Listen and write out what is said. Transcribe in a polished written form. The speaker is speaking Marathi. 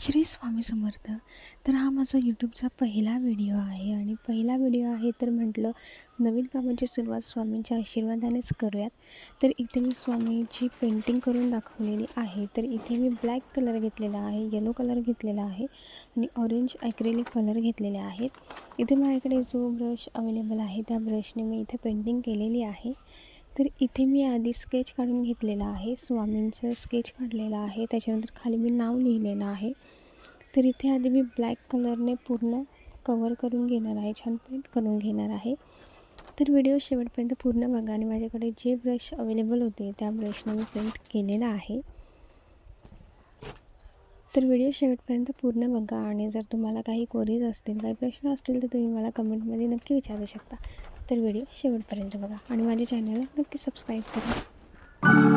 श्री स्वामी समर्थ. तर हा माझा यूट्यूबचा पहिला व्हिडिओ आहे आणि पहिला व्हिडिओ आहे तर म्हटलं नवीन कामाची सुरुवात स्वामींच्या आशीर्वादानेच करूयात. तर इथे मी स्वामींची पेंटिंग करून दाखवलेली आहे. तर इथे मी ब्लॅक कलर घेतलेला आहे, येलो कलर घेतलेला आहे आणि ऑरेंज ॲक्रेलिक कलर घेतलेले आहेत. इथे माझ्याकडे जो ब्रश अवेलेबल आहे त्या ब्रशने मी इथे पेंटिंग केलेली आहे. तर इथे मी आधी स्केच काढून घेतलेला आहे, स्वामींचं स्केच काढलेलं आहे, त्याच्यानंतर खाली मी नाव लिहिलेलं आहे. तर इथे आधी मी ब्लॅक कलरने पूर्ण कवर करून घेणार आहे, छान पेंट करून घेणार आहे. तर व्हिडिओ शेवटपर्यंत पूर्ण बघा आणि माझ्याकडे जे ब्रश अवेलेबल होते त्या ब्रशने मी पेंट केलेला आहे. तर व्हिडिओ शेवटपर्यंत पूर्ण बघा आणि जर तुम्हाला काही क्वेरीज असतील, काही प्रश्न असतील तर तुम्ही मला कमेंटमध्ये नक्की विचारू शकता. तर व्हिडिओ शेवटपर्यंत बघा आणि माझ्या चॅनलला नक्की सबस्क्राईब करा.